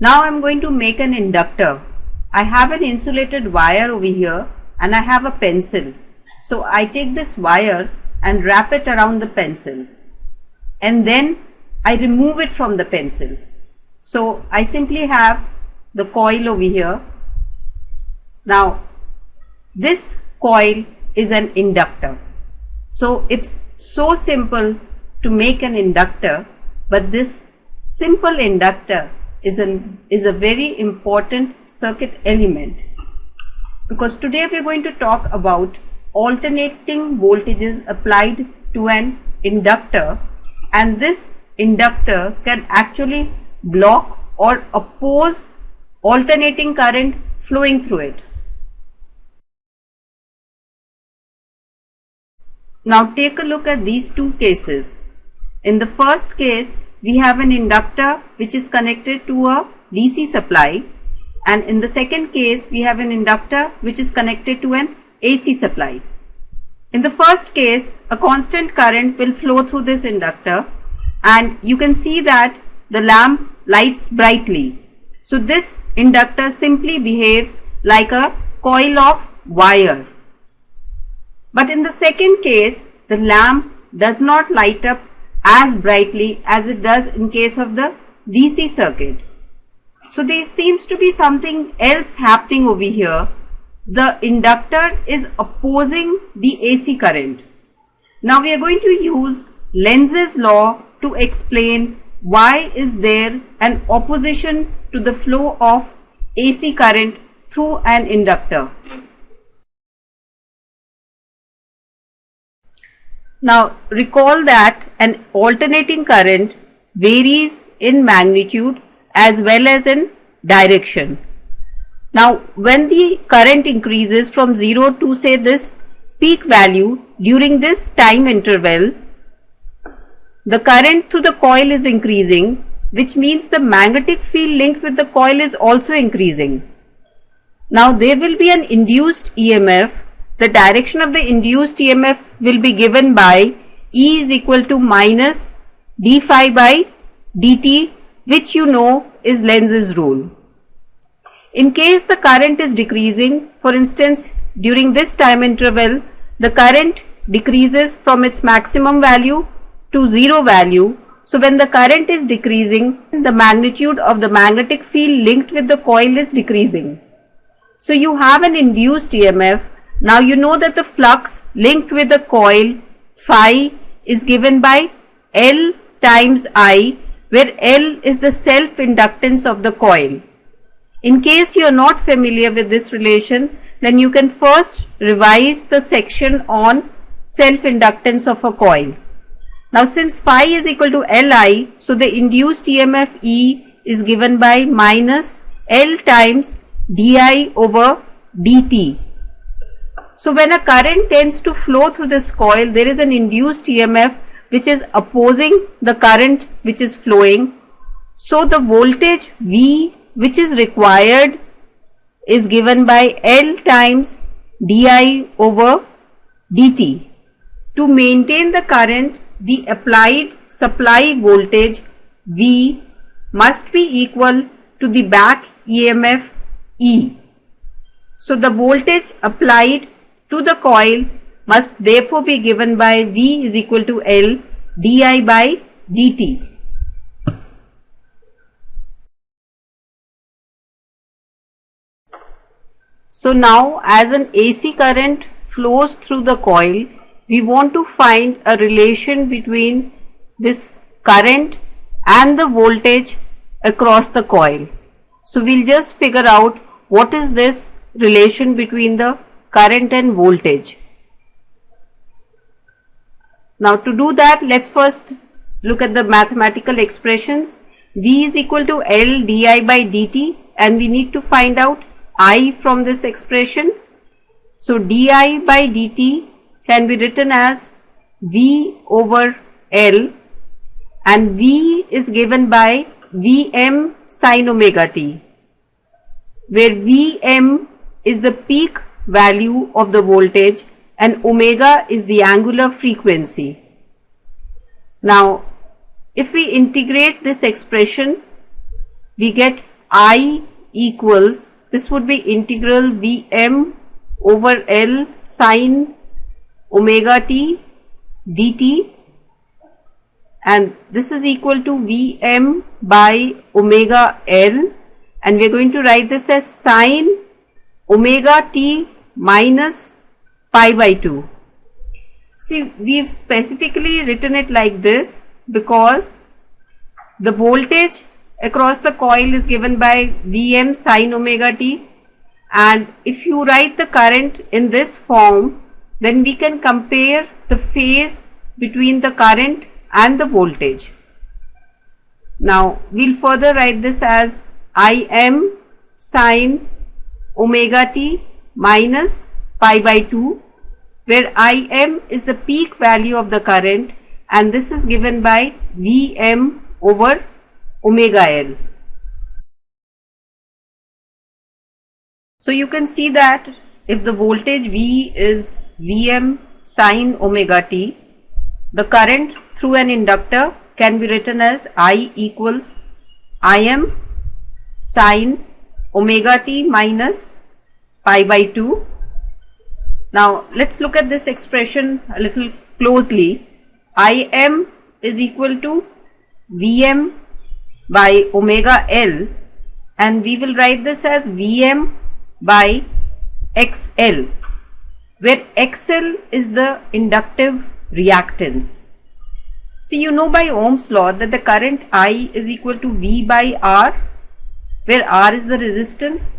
Now I am going to make an inductor. I have an insulated wire over here and I have a pencil. So I take this wire and wrap it around the pencil and then I remove it from the pencil. So I simply have the coil over here. Now this coil is an inductor. So it's so simple to make an inductor, but this simple inductor is a very important circuit element, because today we are going to talk about alternating voltages applied to an inductor, and this inductor can actually block or oppose alternating current flowing through it. Now take a look at these two cases. In the first case, we have an inductor which is connected to a DC supply, and in the second case we have an inductor which is connected to an AC supply. In the first case, a constant current will flow through this inductor and you can see that the lamp lights brightly. So this inductor simply behaves like a coil of wire. But in the second case, the lamp does not light up as brightly as it does in case of the DC circuit. So there seems to be something else happening over here. The inductor is opposing the AC current. Now we are going to use Lenz's law to explain why is there an opposition to the flow of AC current through an inductor. Now recall that an alternating current varies in magnitude as well as in direction. Now when the current increases from 0 to say this peak value during this time interval, the current through the coil is increasing, which means the magnetic field linked with the coil is also increasing. Now there will be an induced EMF. The direction of the induced EMF will be given by E is equal to minus d phi by dt, which you know is Lenz's rule. In case the current is decreasing, for instance during this time interval, the current decreases from its maximum value to 0 value. So when the current is decreasing, the magnitude of the magnetic field linked with the coil is decreasing. So you have an induced EMF. Now you know that the flux linked with the coil phi is given by L times I, where L is the self-inductance of the coil. In case you are not familiar with this relation, then you can first revise the section on self-inductance of a coil. Now since phi is equal to Li, so the induced EMF E is given by minus L times di over dt. So when a current tends to flow through this coil, there is an induced EMF which is opposing the current which is flowing. So the voltage V which is required is given by L times di over dt. To maintain the current, the applied supply voltage V must be equal to the back EMF E. So the voltage applied to the coil must therefore be given by V is equal to L di by dt. So now as an AC current flows through the coil, we want to find a relation between this current and the voltage across the coil. So we'll just figure out what is this relation between the current and voltage. Now to do that, let's first look at the mathematical expressions. V is equal to L di by dt, and we need to find out I from this expression. So di by dt can be written as V over L, and V is given by Vm sin omega t, where Vm is the peak value of the voltage and omega is the angular frequency. Now if we integrate this expression, we get I equals, this would be integral Vm over L sine omega t dt, and this is equal to Vm by omega L, and we are going to write this as sine omega t minus pi by 2. See, we've specifically written it like this because the voltage across the coil is given by Vm sine omega t, and if you write the current in this form, then we can compare the phase between the current and the voltage. Now we'll further write this as Im sine omega t minus pi by 2, where Im is the peak value of the current and this is given by Vm over omega L. So you can see that if the voltage V is Vm sine omega t, the current through an inductor can be written as I equals Im sine omega t minus pi by 2. Now let's look at this expression a little closely. Im is equal to Vm by omega L, and we will write this as Vm by XL, where XL is the inductive reactance. So you know by Ohm's law that the current I is equal to V by R, where R is the resistance.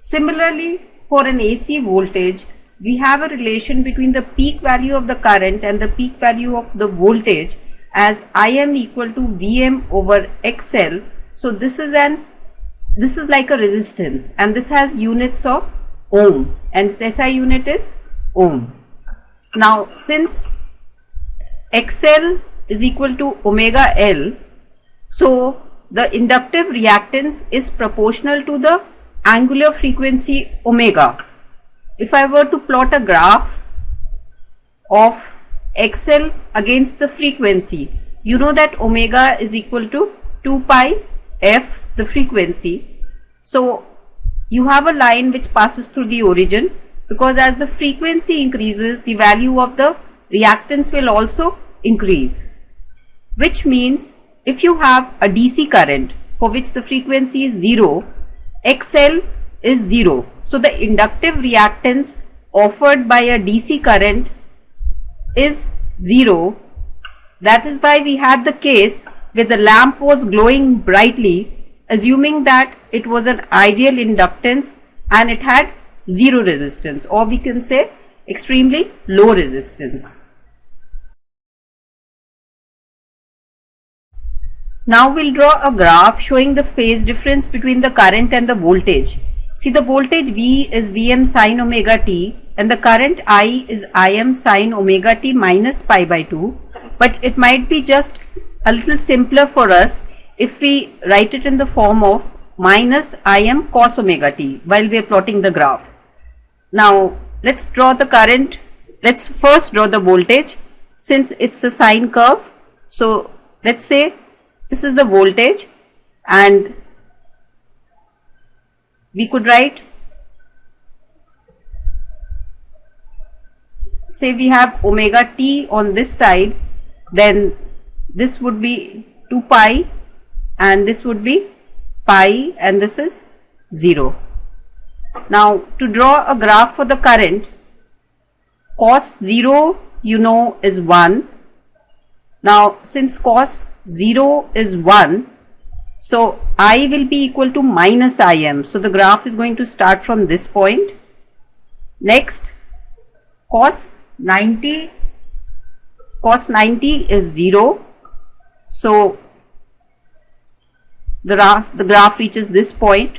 Similarly, for an AC voltage, we have a relation between the peak value of the current and the peak value of the voltage as Im equal to Vm over XL. So this is like a resistance, and this has units of ohm, and its SI unit is ohm. Now since XL is equal to omega L, so the inductive reactance is proportional to the angular frequency omega. If I were to plot a graph of XL against the frequency, you know that omega is equal to 2 pi f, the frequency. So you have a line which passes through the origin, because as the frequency increases, the value of the reactance will also increase, which means if you have a DC current for which the frequency is 0, XL is 0. So the inductive reactance offered by a DC current is 0. That is why we had the case where the lamp was glowing brightly, assuming that it was an ideal inductance and it had 0 resistance, or we can say extremely low resistance. Now we'll draw a graph showing the phase difference between the current and the voltage. See, the voltage V is Vm sine omega t and the current I is Im sine omega t minus pi by 2, but it might be just a little simpler for us if we write it in the form of minus Im cos omega t while we are plotting the graph. Now let's draw the current. Let's first draw the voltage, since it's a sine curve. So let's say this is the voltage, and we could write, say we have omega t on this side, then this would be 2 pi and this would be pi and this is 0. Now to draw a graph for the current, cos 0 you know is 1. Now since cos 0 is 1, so I will be equal to minus Im. So the graph is going to start from this point. Next, cos 90 is 0. So the graph reaches this point.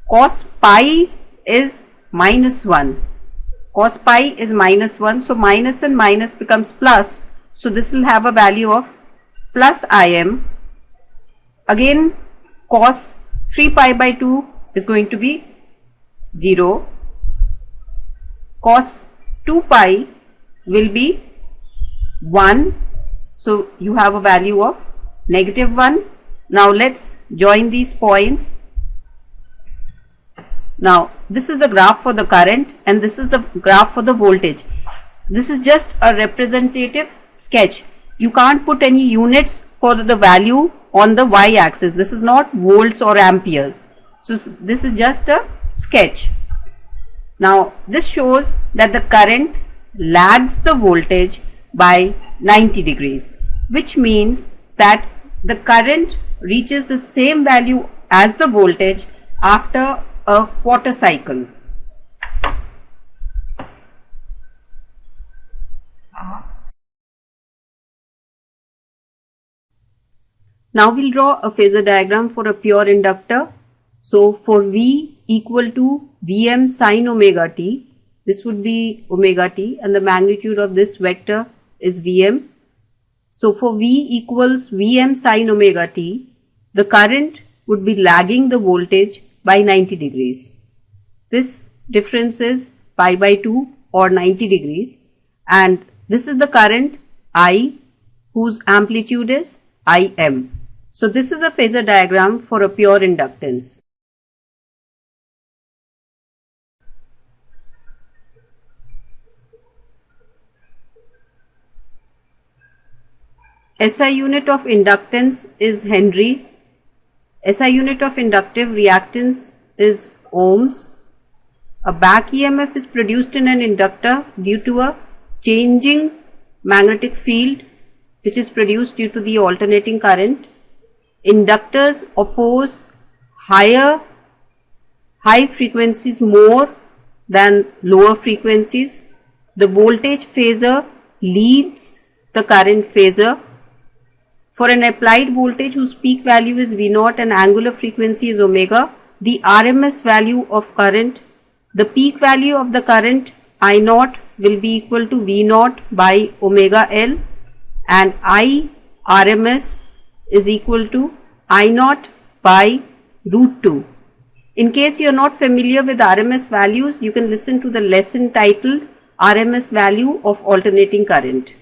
Cos pi is minus 1. Cos pi is minus 1. So minus and minus becomes plus. So this will have a value of plus Im. Again, cos 3 pi by 2 is going to be 0. Cos 2 pi will be 1. So you have a value of negative 1. Now let's join these points. Now, this is the graph for the current and this is the graph for the voltage. This is just a representative sketch. You can't put any units for the value on the y-axis. This is not volts or amperes. So, this is just a sketch. Now, this shows that the current lags the voltage by 90 degrees, which means that the current reaches the same value as the voltage after a quarter cycle. Now we'll draw a phasor diagram for a pure inductor. So for V equal to Vm sin omega t, this would be omega t and the magnitude of this vector is Vm. So for V equals Vm sin omega t, the current would be lagging the voltage by 90 degrees. This difference is pi by 2 or 90 degrees, and this is the current I whose amplitude is Im. So this is a phasor diagram for a pure inductance. SI unit of inductance is Henry. SI unit of inductive reactance is ohms. A back EMF is produced in an inductor due to a changing magnetic field which is produced due to the alternating current. Inductors oppose high frequencies more than lower frequencies. The voltage phasor leads the current phasor. For an applied voltage whose peak value is V0 and angular frequency is omega, the RMS value of current, the peak value of the current I0 will be equal to V0 by omega L, and I RMS is equal to I0 by root 2. In case you are not familiar with RMS values, you can listen to the lesson titled RMS value of alternating current.